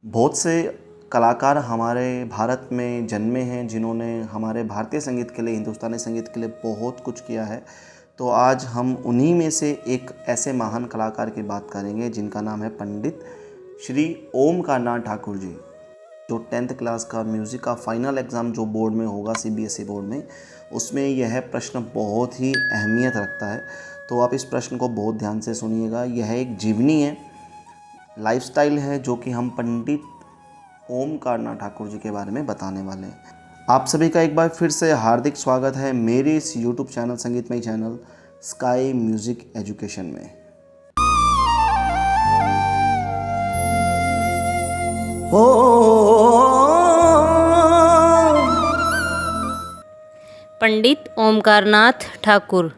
बहुत से कलाकार हमारे भारत में जन्मे हैं जिन्होंने हमारे भारतीय संगीत के लिए, हिंदुस्तानी संगीत के लिए बहुत कुछ किया है। तो आज हम उन्हीं में से एक ऐसे महान कलाकार की बात करेंगे जिनका नाम है पंडित श्री ओमकारनाथ ठाकुर जी। जो 10th क्लास का म्यूज़िक का फाइनल एग्ज़ाम जो बोर्ड में होगा, CBSE बोर्ड में, उसमें यह प्रश्न बहुत ही अहमियत रखता है। तो आप इस प्रश्न को बहुत ध्यान से सुनिएगा। यह एक जीवनी है, लाइफस्टाइल है, जो कि हम पंडित ओमकारनाथ ठाकुर जी के बारे में बताने वाले हैं। आप सभी का एक बार फिर से हार्दिक स्वागत है मेरे इस YouTube चैनल, संगीतमय चैनल स्काई म्यूज़िक एजुकेशन में। पंडित ओमकारनाथ ठाकुर।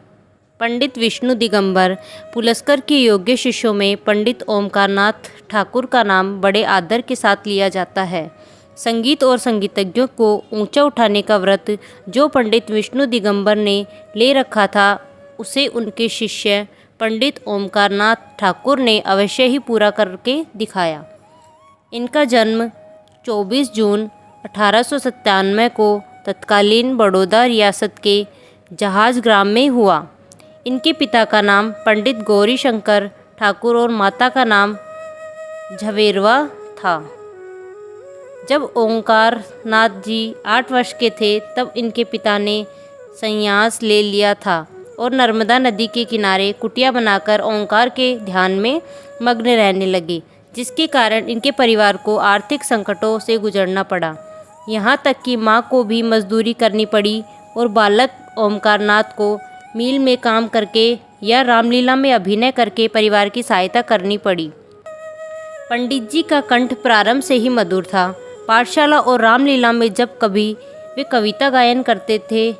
पंडित विष्णु दिगंबर पुलस्कर के योग्य शिष्यों में पंडित ओमकारनाथ ठाकुर का नाम बड़े आदर के साथ लिया जाता है। संगीत और संगीतज्ञों को ऊंचा उठाने का व्रत जो पंडित विष्णु दिगंबर ने ले रखा था, उसे उनके शिष्य पंडित ओमकारनाथ ठाकुर ने अवश्य ही पूरा करके दिखाया। इनका जन्म 24 जून 1897 को तत्कालीन बड़ौदा रियासत के जहाज ग्राम में हुआ। इनके पिता का नाम पंडित गौरी शंकर ठाकुर और माता का नाम झवेरवा था। जब ओंकारनाथ जी 8 वर्ष के थे तब इनके पिता ने संन्यास ले लिया था और नर्मदा नदी के किनारे कुटिया बनाकर ओंकार के ध्यान में मग्न रहने लगे, जिसके कारण इनके परिवार को आर्थिक संकटों से गुजरना पड़ा। यहाँ तक कि माँ को भी मजदूरी करनी पड़ी और बालक ओमकारनाथ को मिल में काम करके या रामलीला में अभिनय करके परिवार की सहायता करनी पड़ी। पंडित जी का कंठ प्रारंभ से ही मधुर था। पाठशाला और रामलीला में जब कभी वे कविता गायन करते थे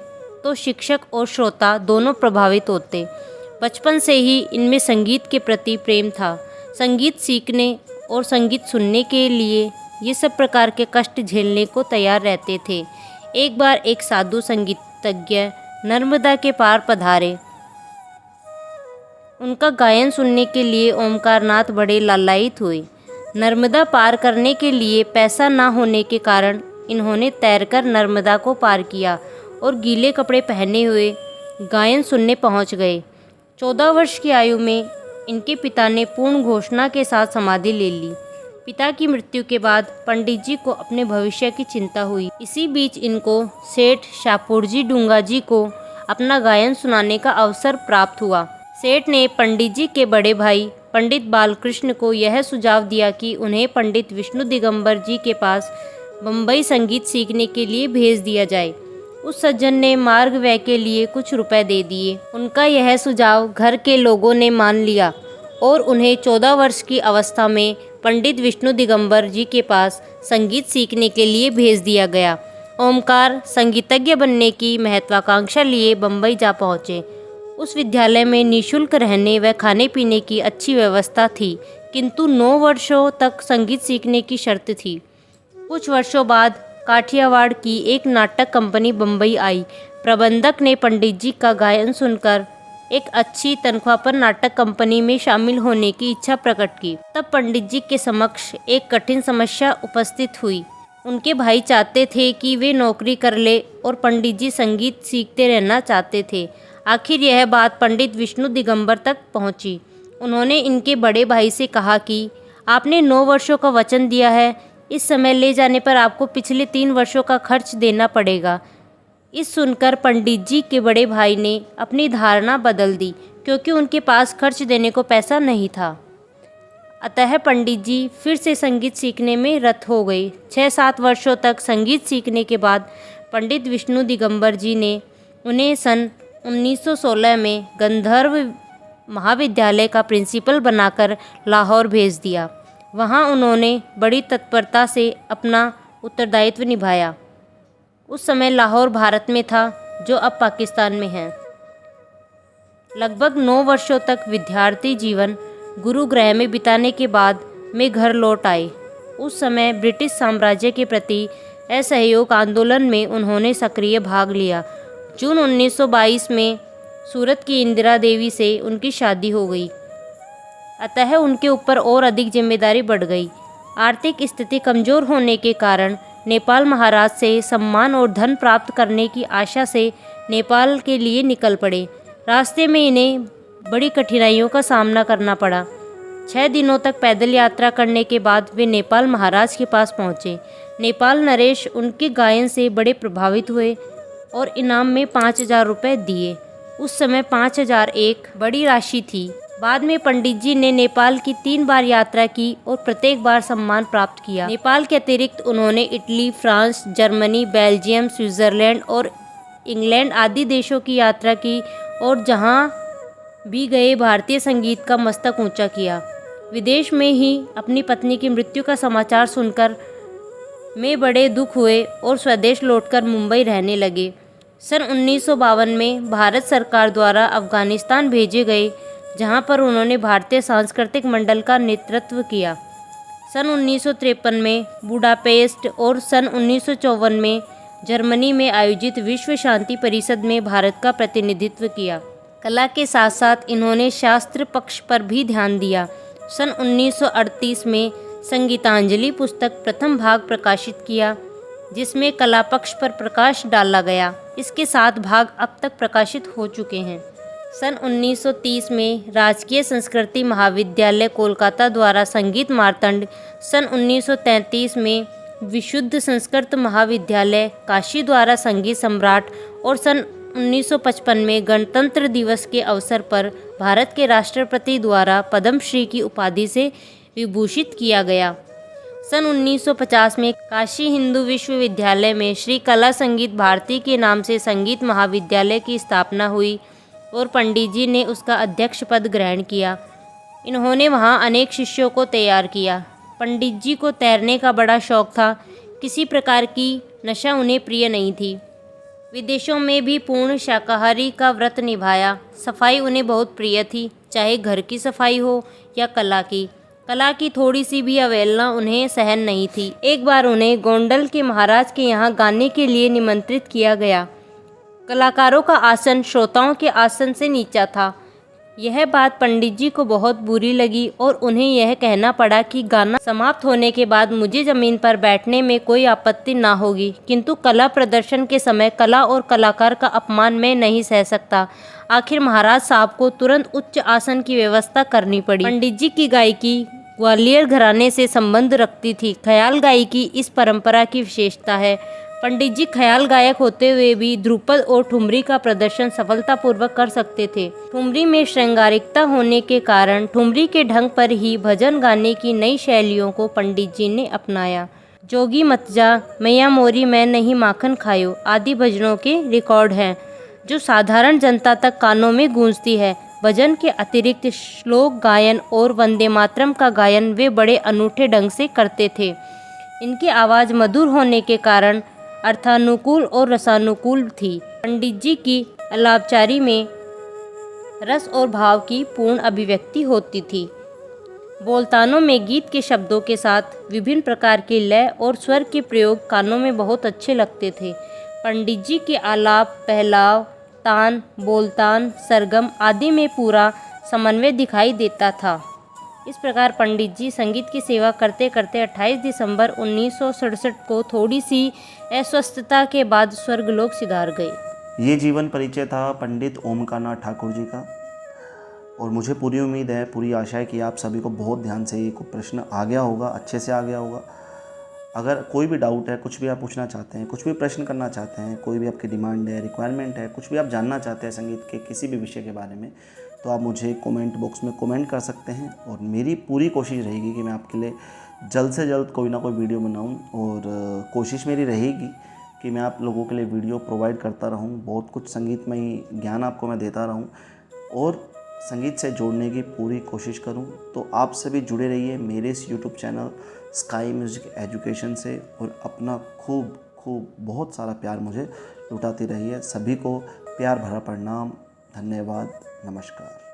तो शिक्षक और श्रोता दोनों प्रभावित होते। बचपन से ही इनमें संगीत के प्रति प्रेम था। संगीत सीखने और संगीत सुनने के लिए ये सब प्रकार के कष्ट झेलने को तैयार रहते थे। एक बार एक साधु संगीतज्ञ नर्मदा के पार पधारे। उनका गायन सुनने के लिए ओमकारनाथ बड़े लालायित हुए। नर्मदा पार करने के लिए पैसा ना होने के कारण इन्होंने तैरकर नर्मदा को पार किया और गीले कपड़े पहने हुए गायन सुनने पहुंच गए। 14 वर्ष की आयु में इनके पिता ने पूर्ण घोषणा के साथ समाधि ले ली। पिता की मृत्यु के बाद पंडित जी को अपने भविष्य की चिंता हुई। इसी बीच इनको सेठ शाहपुरजी डूंगा जी को अपना गायन सुनाने का अवसर प्राप्त हुआ। सेठ ने पंडित जी के बड़े भाई पंडित बालकृष्ण को यह सुझाव दिया कि उन्हें पंडित विष्णु दिगंबर जी के पास बम्बई संगीत सीखने के लिए भेज दिया जाए। उस सज्जन ने मार्ग व्यय के लिए कुछ रुपए दे दिए। उनका यह सुझाव घर के लोगों ने मान लिया और उन्हें 14 वर्ष की अवस्था में पंडित विष्णु दिगंबर जी के पास संगीत सीखने के लिए भेज दिया गया। ओमकार संगीतज्ञ बनने की महत्वाकांक्षा लिए बम्बई जा पहुँचे। उस विद्यालय में निःशुल्क रहने व खाने पीने की अच्छी व्यवस्था थी, किंतु 9 वर्षों तक संगीत सीखने की शर्त थी। कुछ वर्षों बाद काठियावाड़ की एक नाटक कंपनी बम्बई आई। प्रबंधक ने पंडित जी का गायन सुनकर एक अच्छी तनख्वाह पर नाटक कंपनी में शामिल होने की इच्छा प्रकट की। तब पंडित जी के समक्ष एक कठिन समस्या उपस्थित हुई। उनके भाई चाहते थे कि वे नौकरी कर ले और पंडित जी संगीत सीखते रहना चाहते थे। आखिर यह बात पंडित विष्णु दिगंबर तक पहुंची। उन्होंने इनके बड़े भाई से कहा कि आपने 9 वर्षों का वचन दिया है, इस समय ले जाने पर आपको पिछले 3 वर्षों का खर्च देना पड़ेगा। इस सुनकर पंडित जी के बड़े भाई ने अपनी धारणा बदल दी, क्योंकि उनके पास खर्च देने को पैसा नहीं था। अतः पंडित जी फिर से संगीत सीखने में रत हो गए। 6-7 वर्षों तक संगीत सीखने के बाद पंडित विष्णु दिगंबर जी ने उन्हें सन 1916 में गंधर्व महाविद्यालय का प्रिंसिपल बनाकर लाहौर भेज दिया। वहाँ उन्होंने बड़ी तत्परता से अपना उत्तरदायित्व निभाया। उस समय लाहौर भारत में था, जो अब पाकिस्तान में है। लगभग 9 वर्षों तक विद्यार्थी जीवन गुरुगृह में बिताने के बाद वे घर लौट आए। उस समय ब्रिटिश साम्राज्य के प्रति असहयोग आंदोलन में उन्होंने सक्रिय भाग लिया। जून 1922 में सूरत की इंदिरा देवी से उनकी शादी हो गई। अतः उनके ऊपर और अधिक जिम्मेदारी बढ़ गई। आर्थिक स्थिति कमज़ोर होने के कारण नेपाल महाराज से सम्मान और धन प्राप्त करने की आशा से नेपाल के लिए निकल पड़े। रास्ते में इन्हें बड़ी कठिनाइयों का सामना करना पड़ा। 6 दिनों तक पैदल यात्रा करने के बाद वे नेपाल महाराज के पास पहुँचे। नेपाल नरेश उनके गायन से बड़े प्रभावित हुए और इनाम में 5,000 रुपये दिए। उस समय 5,000 एक बड़ी राशि थी। बाद में पंडित जी ने नेपाल की 3 बार यात्रा की और प्रत्येक बार सम्मान प्राप्त किया। नेपाल के अतिरिक्त उन्होंने Italy, France, Germany, Belgium, Switzerland और इंग्लैंड आदि देशों की यात्रा की और जहां भी गए भारतीय संगीत का मस्तक ऊंचा किया। विदेश में ही अपनी पत्नी की मृत्यु का समाचार सुनकर में बड़े दुख हुए और स्वदेश लौटकर मुंबई रहने लगे। सन 1952 में भारत सरकार द्वारा अफगानिस्तान भेजे गए, जहां पर उन्होंने भारतीय सांस्कृतिक मंडल का नेतृत्व किया। सन 1953 में बुडापेस्ट और सन 1954 में जर्मनी में आयोजित विश्व शांति परिषद में भारत का प्रतिनिधित्व किया। कला के साथ साथ इन्होंने शास्त्र पक्ष पर भी ध्यान दिया। सन 1938 में संगीतांजलि पुस्तक प्रथम भाग प्रकाशित किया, जिसमें कला पक्ष पर प्रकाश डाला गया। इसके 7 भाग अब तक प्रकाशित हो चुके हैं। सन 1930 में राजकीय संस्कृति महाविद्यालय कोलकाता द्वारा संगीत मार्तंड, सन 1933 में विशुद्ध संस्कृत महाविद्यालय काशी द्वारा संगीत सम्राट और सन 1955 में गणतंत्र दिवस के अवसर पर भारत के राष्ट्रपति द्वारा पद्मश्री की उपाधि से विभूषित किया गया। सन 1950 में काशी हिंदू विश्वविद्यालय में श्री कला संगीत भारती के नाम से संगीत महाविद्यालय की स्थापना हुई और पंडित जी ने उसका अध्यक्ष पद ग्रहण किया। इन्होंने वहां अनेक शिष्यों को तैयार किया। पंडित जी को तैरने का बड़ा शौक था। किसी प्रकार की नशा उन्हें प्रिय नहीं थी। विदेशों में भी पूर्ण शाकाहारी का व्रत निभाया। सफाई उन्हें बहुत प्रिय थी, चाहे घर की सफाई हो या कला की। कला की थोड़ी सी भी अवहेलना उन्हें सहन नहीं थी। एक बार उन्हें गोंडल के महाराज के यहाँ गाने के लिए निमंत्रित किया गया। कलाकारों का आसन श्रोताओं के आसन से नीचा था। यह बात पंडित जी को बहुत बुरी लगी और उन्हें यह कहना पड़ा कि गाना समाप्त होने के बाद मुझे ज़मीन पर बैठने में कोई आपत्ति ना होगी, किंतु कला प्रदर्शन के समय कला और कलाकार का अपमान मैं नहीं सह सकता। आखिर महाराज साहब को तुरंत उच्च आसन की व्यवस्था करनी पड़ी। पंडित जी की गायकी ग्वालियर घराने से संबंध रखती थी। ख्याल गायकी इस परंपरा की विशेषता है। पंडित जी ख्याल गायक होते हुए भी ध्रुपद और ठुमरी का प्रदर्शन सफलतापूर्वक कर सकते थे। ठुमरी में श्रृंगारिकता होने के कारण ठुमरी के ढंग पर ही भजन गाने की नई शैलियों को पंडित जी ने अपनाया। जोगी मत जा, मैया मोरी मैं नहीं माखन खायो आदि भजनों के रिकॉर्ड हैं, जो साधारण जनता तक कानों में गूंजती है। भजन के अतिरिक्त श्लोक गायन और वंदे मातरम का गायन वे बड़े अनूठे ढंग से करते थे। इनकी आवाज़ मधुर होने के कारण अर्थानुकूल और रसानुकूल थी। पंडित जी की अलापचारी में रस और भाव की पूर्ण अभिव्यक्ति होती थी। बोलतानों में गीत के शब्दों के साथ विभिन्न प्रकार के लय और स्वर के प्रयोग कानों में बहुत अच्छे लगते थे। पंडित जी के आलाप, पहलाव, तान, बोलतान, सरगम आदि में पूरा समन्वय दिखाई देता था। इस प्रकार पंडित जी संगीत की सेवा करते करते 28 दिसंबर 1967 को थोड़ी सी अस्वस्थता के बाद स्वर्गलोक सिधार गए। ये जीवन परिचय था पंडित ओमकारनाथ ठाकुर जी का, और मुझे पूरी उम्मीद है, पूरी आशा है कि आप सभी को बहुत ध्यान से ये प्रश्न आ गया होगा, अच्छे से आ गया होगा। अगर कोई भी डाउट है, कुछ भी आप पूछना चाहते हैं, कुछ भी प्रश्न करना चाहते हैं, कोई भी आपकी डिमांड है, रिक्वायरमेंट है, कुछ भी आप जानना चाहते हैं संगीत के किसी भी विषय के बारे में, तो आप मुझे कमेंट बॉक्स में कमेंट कर सकते हैं। और मेरी पूरी कोशिश रहेगी कि मैं आपके लिए जल्द से जल्द कोई ना कोई वीडियो बनाऊं, और कोशिश मेरी रहेगी कि मैं आप लोगों के लिए वीडियो प्रोवाइड करता रहूं। बहुत कुछ संगीतमय ज्ञान आपको मैं देता रहूं और संगीत से जोड़ने की पूरी कोशिश करूं। तो आप सभी जुड़े रहिए मेरे इस YouTube channel sky music education से, और अपना खूब बहुत सारा प्यार मुझे लुटाती रहिए। सभी को प्यार भरा प्रणाम, धन्यवाद, नमस्कार।